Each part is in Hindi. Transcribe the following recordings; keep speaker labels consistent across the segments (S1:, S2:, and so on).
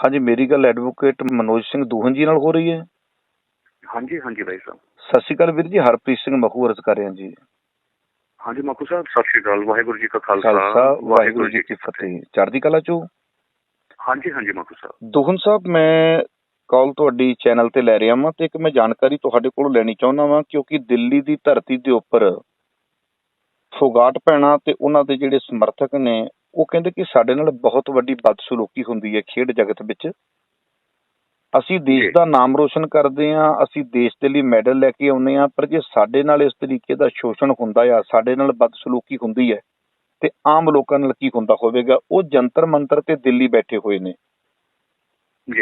S1: हाँ जी, मेरी गल एडवोकेट मनोज सिंह दूहन जी नाल हो रही है।
S2: हाँ जी भाई साहब।
S1: सत श्री अकाल वीर जी, हरप्रीत सिंह मखू अर्ज कर रहे हैं जी।
S2: हाँ जी मकू साहब, सत श्री अकाल। वाहेगुरु जी का
S1: खालसा
S2: खालसा,
S1: वाहिगुरू जी की फतेह। चढ़दी कला चो।
S2: हाँ जी मकू साहब।
S1: दूहन साहब, मैं कॉल तुहाडी चैनल ते लै रहा वां ते एक मैं जानकारी तुहाडे कोलों लैनी चाहुंदा वां, क्योंकि दिल्ली दी धरती दे उपर फोगाट पैणा ते उन्हां दे जिहड़े समर्थक ने ਉਹ ਕਹਿੰਦੇ ਕਿ ਸਾਡੇ ਨਾਲ ਬਹੁਤ ਵੱਡੀ ਬਦਸਲੂਕੀ ਹੁੰਦੀ ਹੈ ਖੇਡ ਜਗਤ ਵਿੱਚ। ਅਸੀਂ ਦੇਸ਼ ਦਾ ਨਾਮ ਰੋਸ਼ਨ ਕਰਦੇ ਹਾਂ, ਅਸੀਂ ਦੇਸ਼ ਦੇ ਲਈ ਮੈਡਲ ਲੈ ਕੇ ਆਉਂਦੇ ਹਾਂ, ਪਰ ਜੇ ਸਾਡੇ ਨਾਲ ਇਸ ਤਰੀਕੇ ਦਾ ਸ਼ੋਸ਼ਣ ਹੁੰਦਾ ਆ, ਸਾਡੇ ਨਾਲ ਬਦਸਲੂਕੀ ਹੁੰਦੀ ਹੈ, ਤੇ ਆਮ ਲੋਕਾਂ ਨਾਲ ਕੀ ਹੁੰਦਾ ਹੋਵੇਗਾ। ਉਹ ਜੰਤਰ ਮੰਤਰ ਤੇ ਦਿੱਲੀ ਬੈਠੇ ਹੋਏ ਨੇ।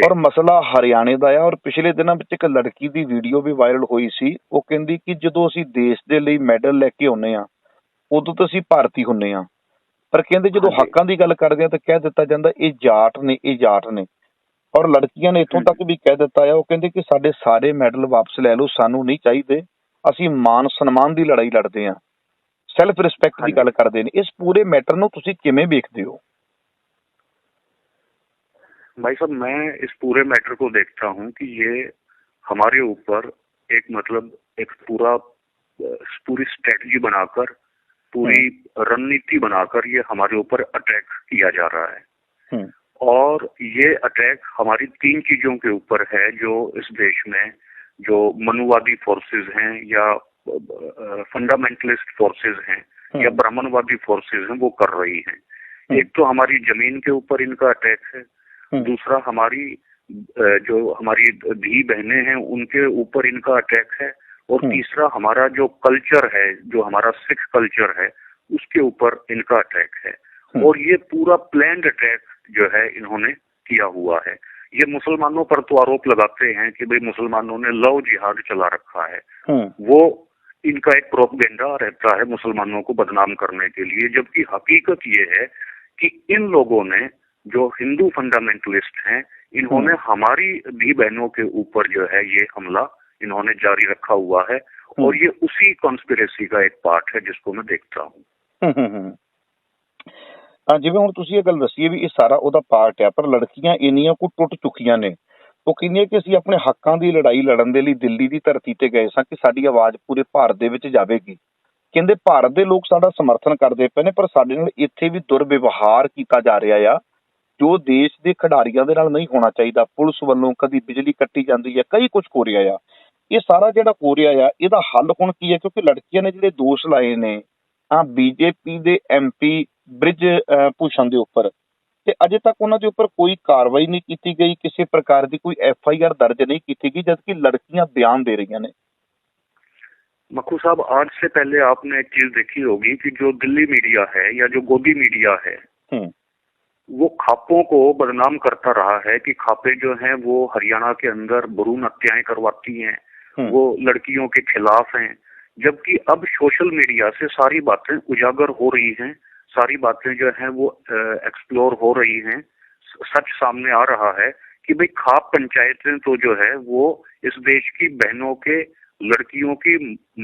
S1: ਔਰ ਮਸਲਾ ਹਰਿਆਣੇ ਦਾ ਆ। ਔਰ ਪਿਛਲੇ ਦਿਨਾਂ ਵਿੱਚ ਇੱਕ ਲੜਕੀ ਦੀ ਵੀਡੀਓ ਵੀ ਵਾਇਰਲ ਹੋਈ ਸੀ। ਉਹ ਕਹਿੰਦੀ ਕਿ ਜਦੋਂ ਅਸੀਂ ਦੇਸ਼ ਦੇ ਲਈ ਮੈਡਲ ਲੈ ਕੇ ਆਉਂਦੇ ਹਾਂ, ਉਦੋਂ ਤਾਂ ਅਸੀਂ ਭਾਰਤੀ ਹੁੰਦੇ ਹਾਂ, ਪਰ ਕਹਿੰਦੇ ਜਦੋਂ ਹੱਕਾਂ ਦੀ ਗੱਲ ਕਰਦੇ ਆ ਤਾਂ ਕਹਿ ਦਿੱਤਾ ਜਾਂਦਾ ਇਹ ਜਾਟ ਨੇ, ਇਹ ਜਾਟ ਨੇ। ਔਰ ਲੜਕੀਆਂ ਨੇ ਇੱਥੋਂ ਤੱਕ ਵੀ ਕਹਿ ਦਿੱਤਾ ਆ, ਉਹ ਕਹਿੰਦੇ ਕਿ ਸਾਡੇ ਸਾਰੇ ਮੈਡਲ ਵਾਪਸ ਲੈ ਲਓ, ਸਾਨੂੰ ਨਹੀਂ ਚਾਹੀਦੇ, ਅਸੀਂ ਮਾਨ ਸਨਮਾਨ ਦੀ ਲੜਾਈ ਲੜਦੇ ਹਾਂ, ਸੈਲਫ ਰਿਸਪੈਕਟ ਦੀ ਗੱਲ ਕਰਦੇ ਨੇ। ਇਸ ਪੂਰੇ ਮੈਟਰ ਨੂੰ ਤੁਸੀਂ ਕਿਵੇਂ ਵੇਖਦੇ ਹੋ?
S2: भाई साहब, मैं इस पूरे मैटर को देखता हूँ कि ये हमारे ऊपर एक पूरी स्ट्रेटजी बनाकर, पूरी रणनीति बनाकर ये हमारे ऊपर अटैक किया जा रहा है। और ये अटैक हमारी तीन चीजों के ऊपर है जो इस देश में जो मनुवादी फोर्सेस हैं या फंडामेंटलिस्ट फोर्सेस हैं या ब्राह्मणवादी फोर्सेस हैं, वो कर रही हैं। एक तो हमारी जमीन के ऊपर इनका अटैक है, दूसरा हमारी धी बहनें हैं उनके ऊपर इनका अटैक है, और तीसरा हमारा जो कल्चर है, जो हमारा सिख कल्चर है, उसके ऊपर इनका अटैक है। और ये पूरा प्लान्ड अटैक जो है इन्होंने किया हुआ है। ये मुसलमानों पर तो आरोप लगाते हैं कि भाई मुसलमानों ने लव जिहाद चला रखा है। वो इनका एक प्रोपेगेंडा रहता है मुसलमानों को बदनाम करने के लिए, जबकि हकीकत ये है कि इन लोगों ने, जो हिंदू फंडामेंटलिस्ट हैं, इन्होंने हमारी धी बहनों के ऊपर जो है ये हमला इन्होंने जारी रखा हुआ है। और ये उसी कॉन्स्पिरेसी का एक पार्ट है जिसको मैं देखता हूँ।
S1: ਜਿਵੇਂ ਹੁਣ ਤੁਸੀਂ ਇਹ ਗੱਲ ਦੱਸੀ ਹੈ ਵੀ ਇਹ ਸਾਰਾ ਉਹਦਾ ਪਾਰਟ ਆ, ਪਰ ਲੜਕੀਆਂ ਇੰਨੀਆਂ ਕੁ ਟੁੱਟ ਚੁੱਕੀਆਂ ਨੇ। ਉਹ ਕਹਿੰਦੀਆਂ ਕਿ ਅਸੀਂ ਆਪਣੇ ਹੱਕਾਂ ਦੀ ਲੜਾਈ ਲੜਨ ਦੇ ਲਈ ਦਿੱਲੀ ਦੀ ਧਰਤੀ ਤੇ ਗਏ ਸਾਂ ਕਿ ਸਾਡੀ ਆਵਾਜ਼ ਪੂਰੇ ਭਾਰਤ ਦੇ ਵਿੱਚ ਜਾਵੇਗੀ। ਕਹਿੰਦੇ ਭਾਰਤ ਦੇ ਲੋਕ ਸਾਡਾ ਸਮਰਥਨ ਕਰਦੇ ਪਏ ਨੇ, ਪਰ ਸਾਡੇ ਨਾਲ ਇੱਥੇ ਵੀ ਦੁਰਵਿਵਹਾਰ ਕੀਤਾ ਜਾ ਰਿਹਾ ਆ, ਜੋ ਦੇਸ਼ ਦੇ ਖਿਡਾਰੀਆਂ ਦੇ ਨਾਲ ਨਹੀਂ ਹੋਣਾ ਚਾਹੀਦਾ। ਪੁਲਿਸ ਵੱਲੋਂ ਕਦੀ ਬਿਜਲੀ ਕੱਟੀ ਜਾਂਦੀ ਹੈ, ਕਈ ਕੁਝ ਹੋ ਰਿਹਾ ਆ। ਇਹ ਸਾਰਾ ਜਿਹੜਾ ਹੋ ਰਿਹਾ ਆ, ਇਹਦਾ ਹੱਲ ਹੁਣ ਕੀ ਹੈ? ਕਿਉਂਕਿ ਲੜਕੀਆਂ ਨੇ ਜਿਹੜੇ ਦੋਸ਼ ਲਾਏ ਨੇ ਬੀਜੇਪੀ ਦੇ MP ਬ੍ਰਿਜ ਭੂਸ਼ਣ ਦੇ ਉੱਪਰ, ਤੇ ਅਜੇ ਤੱਕ ਉਹਨਾਂ ਦੇ ਉੱਪਰ ਕੋਈ ਕਾਰਵਾਈ ਨਹੀਂ ਕੀਤੀ ਗਈ, ਕਿਸੇ ਪ੍ਰਕਾਰ ਦੀ ਕੋਈ FIR ਦਰਜ नहीं की गई, जबकि लड़कियां बयान दे रही हैं।
S2: मक्खू साहब, आज से पहले आपने एक चीज देखी होगी कि जो दिल्ली मीडिया है या जो गोदी मीडिया है, वो खापों को बदनाम करता रहा है कि खापे जो हैं वो हरियाणा के अंदर भ्रूण हत्याएं करवाती हैं, वो लड़कियों के खिलाफ हैं। जबकि अब सोशल मीडिया से सारी बातें उजागर हो रही हैं, सारी बातें जो हैं वो एक्सप्लोर हो रही हैं, सच सामने आ रहा है कि भाई खाप पंचायतें तो जो है वो इस देश की बहनों के, लड़कियों की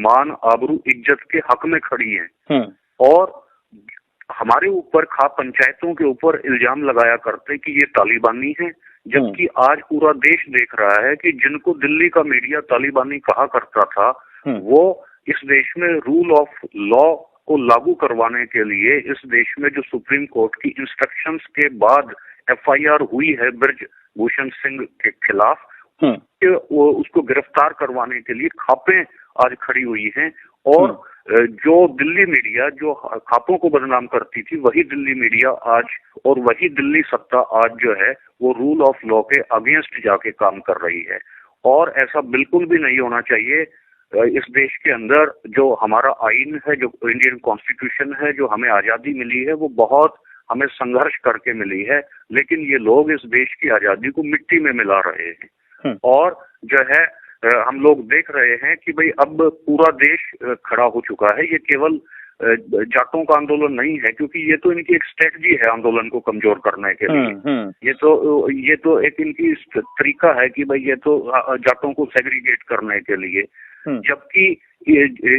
S2: मान, आबरू, इज्जत के हक में खड़ी हैं। और हमारे ऊपर खाप पंचायतों के ऊपर इल्जाम लगाया करते कि ये तालिबानी है, जबकि आज पूरा देश देख रहा है कि जिनको दिल्ली का मीडिया तालिबानी कहा करता था, वो इस देश में रूल ऑफ लॉ को लागू करवाने के लिए इस देश में जो सुप्रीम कोर्ट की इंस्ट्रक्शंस के बाद FIR हुई है ब्रिज भूषण सिंह के खिलाफ, उसको गिरफ्तार करवाने के लिए खापें आज खड़ी हुई हैं। और जो दिल्ली मीडिया जो खापों को बदनाम करती थी, वही दिल्ली मीडिया आज और वही दिल्ली सत्ता आज जो है वो रूल ऑफ लॉ के अगेंस्ट जाके काम कर रही है। और ऐसा बिल्कुल भी नहीं होना चाहिए। इस देश के अंदर जो हमारा आइन है, जो इंडियन कॉन्स्टिट्यूशन है, जो हमें आजादी मिली है, वो बहुत हमें संघर्ष करके मिली है, लेकिन ये लोग इस देश की आजादी को मिट्टी में मिला रहे हैं। और जो है हम लोग देख रहे हैं कि भाई अब पूरा देश खड़ा हो चुका है। ये केवल जाटों का आंदोलन नहीं है, क्योंकि ये तो इनकी एक स्ट्रेटजी है आंदोलन को कमजोर करने के लिए। ये तो एक इनकी तरीका है कि भाई ये तो जाटों को सेग्रीगेट करने के लिए। जबकि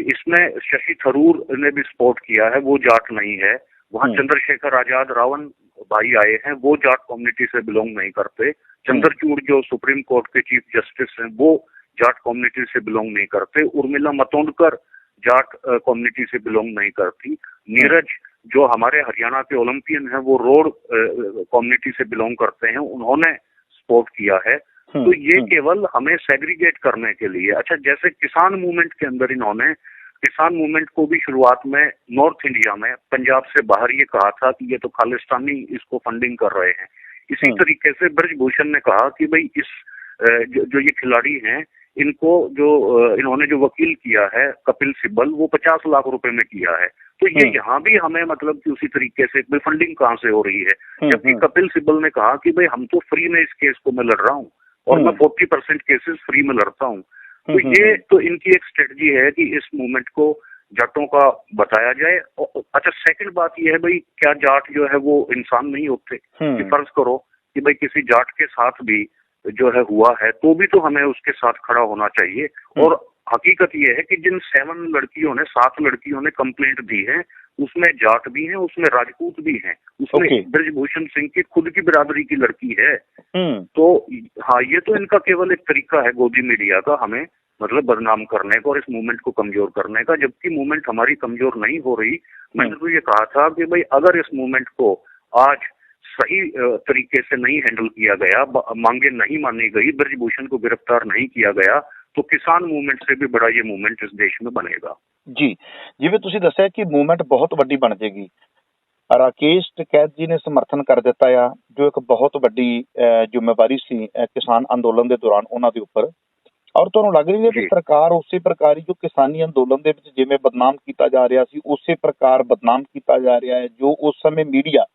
S2: इसमें शशि थरूर ने भी सपोर्ट किया है, वो जाट नहीं है। वहाँ चंद्रशेखर आजाद, रावण भाई आए हैं वो जाट कम्युनिटी से बिलोंग नहीं करते। चंद्रचूड़ जो सुप्रीम कोर्ट के चीफ जस्टिस हैं वो जाट कम्युनिटी से बिलोंग नहीं करते। उर्मिला मातोंडकर जाट कम्युनिटी से बिलोंग नहीं करती। नीरज जो हमारे हरियाणा के ओलंपियन हैं वो रोड कम्युनिटी से बिलोंग करते हैं, उन्होंने सपोर्ट किया है। तो ये केवल हमें सेग्रीगेट करने के लिए। अच्छा, जैसे किसान मूवमेंट के अंदर इन्होंने किसान मूवमेंट को भी शुरुआत में नॉर्थ इंडिया में पंजाब से बाहर ये कहा था कि ये तो खालिस्तानी इसको फंडिंग कर रहे हैं। इसी तरीके से ब्रजभूषण ने कहा कि भाई इस जो ये खिलाड़ी हैं इनको जो इन्होंने जो वकील किया है कपिल सिब्बल वो 50 लाख रुपए में किया है। तो ये यहाँ भी हमें मतलब कि उसी तरीके से भाई फंडिंग कहाँ से हो रही है। जबकि कपिल सिब्बल ने कहा कि भाई हम तो फ्री में इस केस को मैं लड़ रहा हूँ और मैं 40% केसेस फ्री में लड़ता हूँ। तो ये तो इनकी एक स्ट्रेटजी है कि इस मूवमेंट को जाटों का बताया जाए। अच्छा, सेकंड बात ये है भाई क्या जाट जो है वो इंसान नहीं होते? कि फर्ज करो कि भाई किसी जाट के साथ भी जो है हुआ है तो भी तो हमें उसके साथ खड़ा होना चाहिए। और हकीकत ये है कि जिन 7 लड़कियों ने कंप्लेंट दी है उसमें जाट भी हैं, उसमें राजपूत भी हैं, उसमें ब्रजभूषण सिंह की खुद की बिरादरी की लड़की है। तो हाँ, ये तो इनका केवल एक तरीका है गोदी मीडिया का हमें मतलब बदनाम करने का और इस मूवमेंट को कमजोर करने का, जबकि मूवमेंट हमारी कमजोर नहीं हो रही। मैंने तो ये कहा था कि भाई अगर इस मूवमेंट को आज सही तरीके से नहीं हैंडल किया गया, मांगे नहीं मानी गई, ब्रजभूषण को गिरफ्तार नहीं किया गया तो किसान मूवमेंट से भी बड़ा ये मूवमेंट इस देश में बनेगा।
S1: जी, जिਵੇਂ ਤੁਸੀਂ ਦੱਸਿਆ ਕਿ मूवमेंट बहुत ਵੱਡੀ बन ਜਾਏਗੀ। राकेश टिकैत जी ने समर्थन कर दिता आ जो एक बहुत ਵੱਡੀ ਜ਼ਿੰਮੇਵਾਰੀ ਸੀ किसान अंदोलन ਦੇ ਦੌਰਾਨ ਉਹਨਾਂ ਦੇ ਉੱਪਰ। ਔਰ ਤੁਹਾਨੂੰ ਲੱਗ ਰਹੀ ਹੈ ਕਿ ਸਰਕਾਰ ਉਸੇ ਪ੍ਰਕਾਰ ਜੋ ਕਿਸਾਨੀ ਅੰਦੋਲਨ ਦੇ ਵਿੱਚ ਜਿਵੇਂ ਬਦਨਾਮ ਕੀਤਾ ਜਾ ਰਿਹਾ ਸੀ ਉਸੇ ਪ੍ਰਕਾਰ ਬਦਨਾਮ ਕੀਤਾ ਜਾ ਰਿਹਾ ਹੈ ਜੋ ਉਸ ਸਮੇਂ ਮੀਡੀਆ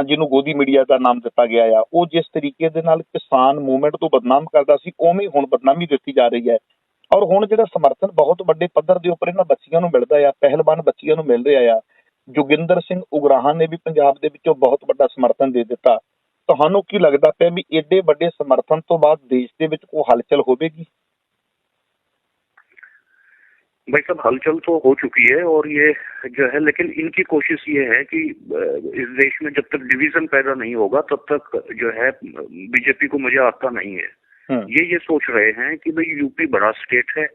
S1: ਜਿਹਨੂੰ ਗੋਦੀ ਮੀਡੀਆ ਦਾ ਨਾਮ ਦਿੱਤਾ ਗਿਆ ਆ ਉਹ ਜਿਸ ਤਰੀਕੇ ਦੇ ਨਾਲ ਕਿਸਾਨ ਮੂਵਮੈਂਟ ਤੋਂ ਬਦਨਾਮ ਕਰਦਾ ਸੀ ਉਵੇਂ ਹੁਣ ਬਦਨਾਮੀ ਦਿੱਤੀ ਜਾ ਰਹੀ ਹੈ। ਔਰ ਹੁਣ ਜਿਹੜਾ ਸਮਰਥਨ ਬਹੁਤ ਵੱਡੇ ਪੱਧਰ ਦੇ ਉੱਪਰ ਇਹਨਾਂ ਬੱਚੀਆਂ ਨੂੰ ਮਿਲਦਾ ਆ, ਪਹਿਲਵਾਨ ਬੱਚੀਆਂ ਨੂੰ ਮਿਲ ਰਿਹਾ ਆ। ਜੋਗਿੰਦਰ ਸਿੰਘ ਉਗਰਾਹਾਂ ਨੇ ਵੀ ਪੰਜਾਬ ਦੇ ਵਿੱਚੋਂ ਬਹੁਤ ਵੱਡਾ ਸਮਰਥਨ ਦੇ ਦਿੱਤਾ। ਤੁਹਾਨੂੰ ਕੀ ਲੱਗਦਾ ਪਿਆ ਵੀ ਏਡੇ ਵੱਡੇ ਸਮਰਥਨ ਤੋਂ ਬਾਅਦ ਦੇਸ਼ ਦੇ ਵਿੱਚ ਕੋਈ ਹਲਚਲ होगी?
S2: भाई साहब, हलचल तो हो चुकी है और ये जो है, लेकिन इनकी कोशिश ये है कि इस देश में जब तक डिवीजन पैदा नहीं होगा तब तक जो है बीजेपी को मजा आता नहीं है। ये सोच रहे हैं कि भाई यूपी बड़ा स्टेट है,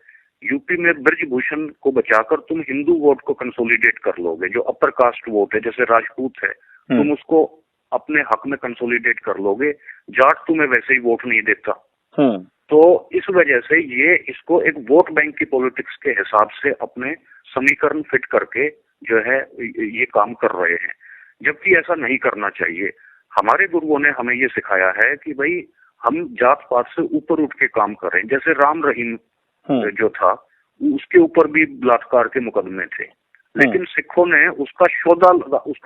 S2: यूपी में ब्रजभूषण को बचाकर तुम हिंदू वोट को कंसोलिडेट कर लोगे, जो अपर कास्ट वोट है जैसे राजपूत है तुम उसको अपने हक में कंसोलिडेट कर लोगे, जाट तुम्हें वैसे ही वोट नहीं देता। तो इस वजह से ये इसको एक वोट बैंक की पॉलिटिक्स के हिसाब से अपने समीकरण फिट करके जो है ये काम कर रहे हैं, जबकि ऐसा नहीं करना चाहिए। हमारे गुरुओं ने हमें ये सिखाया है कि भाई हम जात पात से ऊपर उठ के काम करें। जैसे राम रहीम जो था उसके ऊपर भी बलात्कार के मुकदमे थे, लेकिन सिखों ने उसका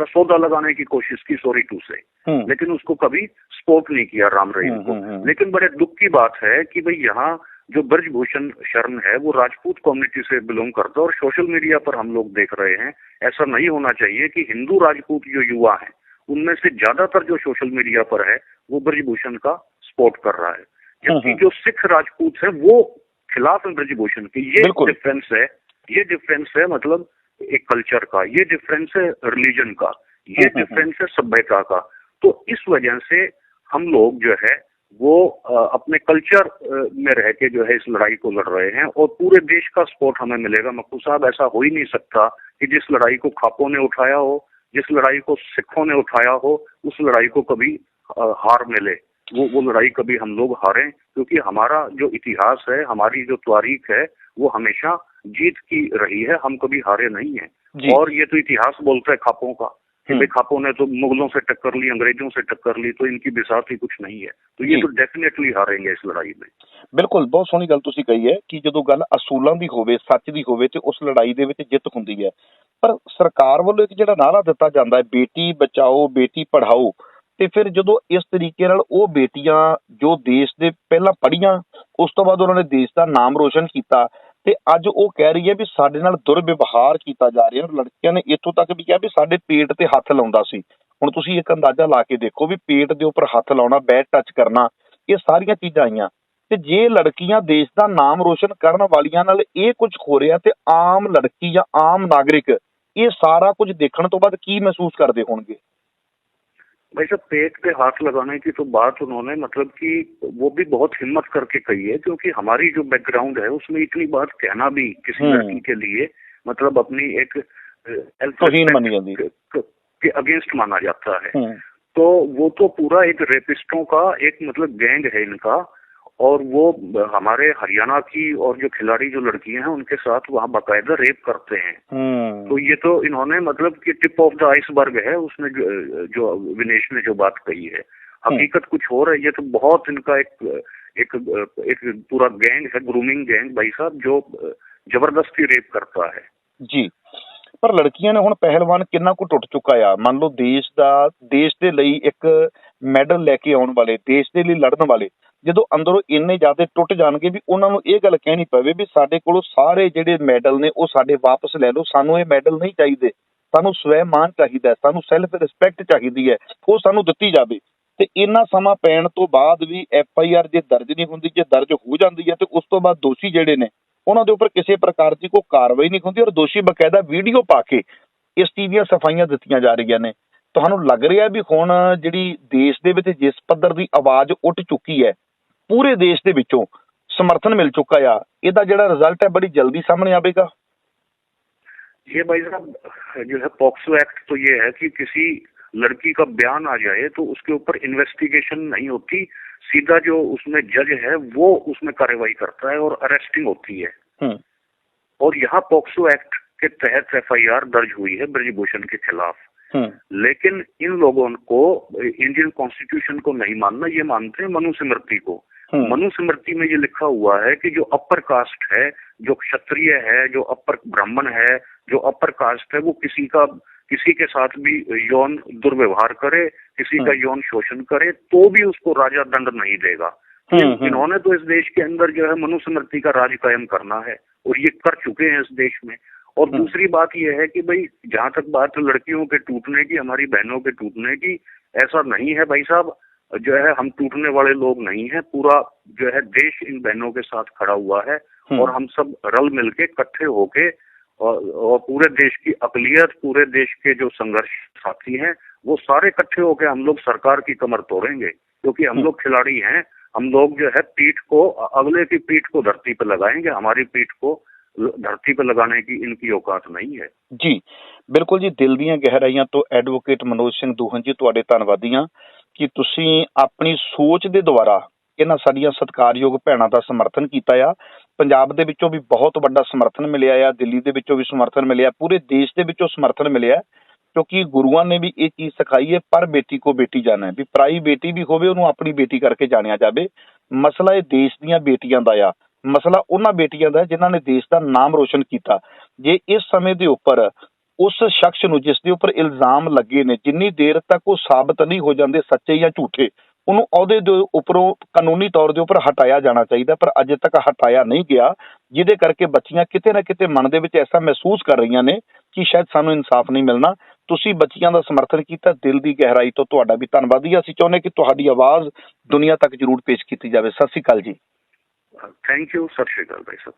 S2: सौदा लगाने की कोशिश की, सॉरी टू से, लेकिन उसको कभी सपोर्ट नहीं किया राम रहीम को। लेकिन बड़े दुख की बात है कि भाई यहाँ जो ब्रजभूषण शरण है वो राजपूत कम्युनिटी से बिलोंग करता है और सोशल मीडिया पर हम लोग देख रहे हैं ऐसा नहीं होना चाहिए कि हिंदू राजपूत जो युवा है उनमें से ज्यादातर जो सोशल मीडिया पर है वो ब्रजभूषण का सपोर्ट कर रहा है, जबकि जो सिख राजपूत है वो खिलाफ है ब्रजभूषण के। ये डिफरेंस है मतलब एक कल्चर का, ये डिफरेंस है रिलीजन का, ये डिफरेंस है सभ्यता का। तो इस वजह से हम लोग जो है वो अपने कल्चर में रह के जो है इस लड़ाई को लड़ रहे हैं और पूरे देश का सपोर्ट हमें मिलेगा। मक्खू साहब, ऐसा हो ही नहीं सकता कि जिस लड़ाई को खापों ने उठाया हो, जिस लड़ाई को सिखों ने उठाया हो, उस लड़ाई को कभी हार मिले, वो लड़ाई कभी हम लोग हारें, क्योंकि हमारा जो इतिहास है, हमारी जो तारीख है वो हमेशा जीत की रही है, हम कभी हारे नहीं हैं। और ये तो इतिहास बोलता है खापों का कि भाई खापों ने तो मुगलों से टक्कर ली, अंग्रेजों से टक्कर ली, तो इनकी बिसात ही कुछ नहीं है। तो ये तो डेफिनेटली हारेंगे इस लड़ाई में।
S1: बिल्कुल, बहुत सोहनी गल तुसीं कही है कि ਜਦੋਂ ਗੱਲ ਅਸੂਲਾਂ ਦੀ ਹੋਵੇ, ਸੱਚ ਦੀ ਹੋਵੇ ਤੇ ਉਸ ਲੜਾਈ ਦੇ ਵਿੱਚ ਜਿੱਤ ਹੁੰਦੀ ਹੈ। ਪਰ ਸਰਕਾਰ ਵੱਲੋਂ ਇੱਕ ਜਿਹੜਾ ਨਾਅਰਾ ਦਿੱਤਾ ਜਾਂਦਾ ਹੈ ਬੇਟੀ ਬਚਾਓ ਬੇਟੀ ਪੜ੍ਹਾਓ, ਤੇ ਫਿਰ ਜਦੋਂ ਇਸ ਤਰੀਕੇ ਨਾਲ ਉਹ ਬੇਟੀਆਂ ਜੋ ਦੇਸ਼ ਦੇ ਪਹਿਲਾਂ ਪੜ੍ਹੀਆਂ ਉਸ ਤੋਂ ਬਾਅਦ ਉਹਨਾਂ ਨੇ ਦੇਸ਼ ਦਾ ਨਾਮ ਰੋਸ਼ਨ ਕੀਤਾ ਤੇ ਅੱਜ ਉਹ ਕਹਿ ਰਹੀ ਹੈ ਵੀ ਸਾਡੇ ਨਾਲ ਦੁਰਵਿਵਹਾਰ ਕੀਤਾ ਜਾ ਰਿਹਾ। ਲੜਕੀਆਂ ਨੇ ਇੱਥੋਂ ਤੱਕ ਵੀ ਕਿਹਾ ਵੀ ਸਾਡੇ ਪੇਟ ਤੇ ਹੱਥ ਲਾਉਂਦਾ ਸੀ। ਹੁਣ ਤੁਸੀਂ ਇੱਕ ਅੰਦਾਜ਼ਾ ਲਾ ਕੇ ਦੇਖੋ ਵੀ ਪੇਟ ਦੇ ਉੱਪਰ ਹੱਥ ਲਾਉਣਾ, ਬੈਡ ਟੱਚ ਕਰਨਾ, ਇਹ ਸਾਰੀਆਂ ਚੀਜ਼ਾਂ ਆਈਆਂ। ਤੇ ਜੇ ਲੜਕੀਆਂ ਦੇਸ਼ ਦਾ ਨਾਮ ਰੋਸ਼ਨ ਕਰਨ ਵਾਲੀਆਂ ਨਾਲ ਇਹ ਕੁਝ ਹੋ ਰਿਹਾ ਤੇ ਆਮ ਲੜਕੀ ਜਾਂ ਆਮ ਨਾਗਰਿਕ ਇਹ ਸਾਰਾ ਕੁਝ ਦੇਖਣ ਤੋਂ ਬਾਅਦ ਕੀ ਮਹਿਸੂਸ ਕਰਦੇ ਹੋਣਗੇ?
S2: भाई साहब पेट पे हाथ लगाने की तो बात उन्होंने मतलब कि वो भी बहुत हिम्मत करके कही है, क्योंकि हमारी जो बैकग्राउंड है उसमें इतनी बात कहना भी किसी लड़की के लिए मतलब अपनी एक
S1: तौहीन मानी जाती है,
S2: के अगेंस्ट माना जाता है। तो वो तो पूरा एक रेपिस्टों का एक मतलब गैंग है इनका, और वो हमारे हरियाणा की और जो खिलाड़ी जो लड़कियां हैं उनके साथ वहाँ बाकायदा रेप करते हैं। तो ये तो इन्होंने मतलब कि टिप ऑफ द आइसबर्ग है उसने जो विनेश ने जो बात कही है, हकीकत कुछ और है। ये तो बहुत इनका एक पूरा गैंग है, ग्रूमिंग गैंग भाई साहब, जो जबरदस्ती रेप करता है
S1: जी। ਪਰ ਲੜਕੀਆਂ ਨੇ ਹੁਣ ਪਹਿਲਵਾਨ ਕਿੰਨਾ ਕੁ ਟੁੱਟ ਚੁੱਕਾ ਆ। ਮੰਨ ਲਓ ਦੇਸ਼ ਦੇ ਲਈ ਇੱਕ ਮੈਡਲ ਲੈ ਕੇ ਆਉਣ ਵਾਲੇ, ਦੇਸ਼ ਦੇ ਲਈ ਲੜਨ ਵਾਲੇ ਜਦੋਂ ਅੰਦਰੋਂ ਇੰਨੇ ਜ਼ਿਆਦਾ ਟੁੱਟ ਜਾਣਗੇ ਵੀ ਉਹਨਾਂ ਨੂੰ ਇਹ ਗੱਲ ਕਹਿਣੀ ਪਵੇ ਵੀ ਸਾਡੇ ਕੋਲੋਂ ਸਾਰੇ ਜਿਹੜੇ ਮੈਡਲ ਨੇ ਉਹ ਸਾਡੇ ਵਾਪਸ ਲੈ ਲਓ, ਸਾਨੂੰ ਇਹ ਮੈਡਲ ਨਹੀਂ ਚਾਹੀਦੇ, ਸਾਨੂੰ ਸਵੈਮਾਨ ਚਾਹੀਦਾ, ਸਾਨੂੰ ਸੈਲਫ ਰਿਸਪੈਕਟ ਚਾਹੀਦੀ ਹੈ, ਉਹ ਸਾਨੂੰ ਦਿੱਤੀ ਜਾਵੇ। ਤੇ ਇੰਨਾ ਸਮਾਂ ਪੈਣ ਤੋਂ ਬਾਅਦ ਵੀ FIR ਜੇ ਦਰਜ ਨਹੀਂ ਹੁੰਦੀ, ਜੇ ਦਰਜ ਹੋ ਜਾਂਦੀ ਹੈ ਤੇ ਉਸ ਤੋਂ ਬਾਅਦ ਦੋਸ਼ੀ ਜਿਹੜੇ ਨੇ ਉਹਨਾਂ ਦੇ ਉੱਪਰ ਕਿਸੇ ਪ੍ਰਕਾਰ ਦੀ ਕੋਈ ਕਾਰਵਾਈ ਨਹੀਂ ਹੁੰਦੀ, ਔਰ ਦੋਸ਼ੀ ਬਕਾਇਦਾ ਵੀਡੀਓ ਪਾ ਕੇ ਇਸ ਚੀਜ਼ ਦੀਆਂ ਸਫਾਈਆਂ ਦਿੱਤੀਆਂ ਜਾ ਰਹੀਆਂ ਨੇ। ਤੁਹਾਨੂੰ ਲੱਗ ਰਿਹਾ ਵੀ ਹੁਣ ਜਿਹੜੀ ਦੇਸ਼ ਦੇ ਵਿੱਚ ਜਿਸ ਪੱਧਰ ਦੀ ਆਵਾਜ਼ ਉੱਠ ਚੁੱਕੀ ਹੈ, ਪੂਰੇ ਦੇਸ਼ ਦੇ ਵਿੱਚੋਂ ਸਮਰਥਨ ਮਿਲ ਚੁੱਕਾ ਆ, ਇਹਦਾ ਜਿਹੜਾ ਰਿਜ਼ਲਟ ਹੈ ਬੜੀ ਜਲਦੀ ਸਾਹਮਣੇ ਆਵੇਗਾ?
S2: ये भाई साहब जो है पॉक्सो एक्ट तो ये है कि किसी लड़की का बयान आ जाए तो उसके ऊपर इन्वेस्टिगेशन नहीं होती, सीधा जो उसमें जज है वो उसमें कार्रवाई करता है और अरेस्टिंग होती है। और यहाँ पॉक्सो एक्ट के तहत FIR दर्ज हुई है ब्रजभूषण के खिलाफ। लेकिन इन लोगों को इंडियन कॉन्स्टिट्यूशन को नहीं मानना, ये मानते हैं मनुस्मृति को। मनुस्मृति में ये लिखा हुआ है कि जो अपर कास्ट है, जो क्षत्रिय है, जो अपर ब्राह्मण है, जो अपर कास्ट है, वो किसी के साथ भी यौन दुर्व्यवहार करे, किसी का यौन शोषण करे तो भी उसको राजा दंड नहीं देगा। इन्होंने तो इस देश के अंदर जो है मनुस्मृति का राज कायम करना है और ये कर चुके हैं इस देश में। और दूसरी बात यह है कि भाई जहां तक बात लड़कियों के टूटने की, हमारी बहनों के टूटने की, ऐसा नहीं है भाई साहब, जो है हम टूटने वाले लोग नहीं है। पूरा जो है देश इन बहनों के साथ खड़ा हुआ है और हम सब रल मिलके इकट्ठे होके और पूरे देश की अकलियत, पूरे देश के जो संघर्ष साथी हैं वो सारे इकट्ठे होके हम लोग सरकार की कमर तोड़ेंगे, क्योंकि हम लोग खिलाड़ी हैं। हम लोग जो है पीठ को, अगले की पीठ को धरती पर लगाएंगे, हमारी पीठ को धरती पर लगाने की इनकी औकात नहीं है।
S1: जी बिल्कुल जी, दिल ਦੀਆਂ ਗਹਿਰਾਈਆਂ ਤੋਂ ਐਡਵੋਕੇਟ ਮਨੋਜ ਸਿੰਘ ਦੂਹਨ ਜੀ ਤੁਹਾਡੇ ਧੰਨਵਾਦੀ ਹਾਂ ਕਿ ਤੁਸੀਂ ਆਪਣੀ ਸੋਚ ਦੇ ਦੁਆਰਾ ਇਹਨਾਂ ਸਾਡੀਆਂ ਸਤਿਕਾਰਯੋਗ ਭੈਣਾਂ ਦਾ ਸਮਰਥਨ ਕੀਤਾ ਆ। ਪੰਜਾਬ ਦੇ ਵਿੱਚੋਂ ਵੀ ਬਹੁਤ ਵੱਡਾ ਸਮਰਥਨ ਮਿਲਿਆ ਆ, ਦਿੱਲੀ ਦੇ ਵਿੱਚੋਂ ਵੀ ਸਮਰਥਨ ਮਿਲਿਆ, ਪੂਰੇ ਦੇਸ਼ ਦੇ ਵਿੱਚੋਂ ਸਮਰਥਨ ਮਿਲਿਆ, ਕਿਉਂਕਿ ਗੁਰੂਆਂ ਨੇ ਵੀ ਇਹ ਚੀਜ਼ ਸਿਖਾਈ ਹੈ, ਪਰ ਬੇਟੀ ਕੋ ਬੇਟੀ ਜਾਣਾ, ਵੀ ਪਰਾਈ ਬੇਟੀ ਵੀ ਹੋਵੇ ਉਹਨੂੰ ਆਪਣੀ ਬੇਟੀ ਕਰਕੇ ਜਾਣਿਆ ਜਾਵੇ। ਮਸਲਾ ਇਹ ਦੇਸ਼ ਦੀਆਂ ਬੇਟੀਆਂ ਦਾ ਆ, ਮਸਲਾ ਉਹਨਾਂ ਬੇਟੀਆਂ ਦਾ ਜਿਨ੍ਹਾਂ ਨੇ ਦੇਸ਼ ਦਾ ਨਾਮ ਰੋਸ਼ਨ ਕੀਤਾ। ਜੇ ਇਸ ਸਮੇਂ ਦੇ ਉੱਪਰ ਉਸ ਸ਼ਖਸ ਨੂੰ ਜਿਸ ਦੇ ਉੱਪਰ ਇਲਜ਼ਾਮ ਲੱਗੇ ਨੇ, ਜਿੰਨੀ ਦੇਰ ਤੱਕ ਉਹ ਸਾਬਤ ਨਹੀਂ ਹੋ ਜਾਂਦੇ ਸੱਚੇ ਜਾਂ ਝੂਠੇ, ਉਹਨੂੰ ਅਹੁਦੇ ਦੇ ਉੱਪਰੋਂ ਕਾਨੂੰਨੀ ਤੌਰ ਦੇ ਉੱਪਰ ਹਟਾਇਆ ਜਾਣਾ ਚਾਹੀਦਾ, ਪਰ ਅਜੇ ਤੱਕ ਹਟਾਇਆ ਨਹੀਂ ਗਿਆ, ਜਿਹਦੇ ਕਰਕੇ ਬੱਚੀਆਂ ਕਿਤੇ ਨਾ ਕਿਤੇ ਮਨ ਦੇ ਵਿੱਚ ਐਸਾ ਮਹਿਸੂਸ ਕਰ ਰਹੀਆਂ ਨੇ ਕਿ ਸ਼ਾਇਦ ਸਾਨੂੰ ਇਨਸਾਫ ਨਹੀਂ ਮਿਲਣਾ। ਤੁਸੀਂ ਬੱਚੀਆਂ ਦਾ ਸਮਰਥਨ ਕੀਤਾ, ਦਿਲ ਦੀ ਗਹਿਰਾਈ ਤੋਂ ਤੁਹਾਡਾ ਵੀ ਧੰਨਵਾਦੀ। ਅਸੀਂ ਚਾਹੁੰਦੇ ਕਿ ਤੁਹਾਡੀ ਆਵਾਜ਼ ਦੁਨੀਆ ਤੱਕ ਜ਼ਰੂਰ ਪੇਸ਼ ਕੀਤੀ ਜਾਵੇ। ਸਤਿ ਸ਼੍ਰੀ ਅਕਾਲ ਜੀ।
S2: थैंक यू, सत श्री अकाल भाई साहब।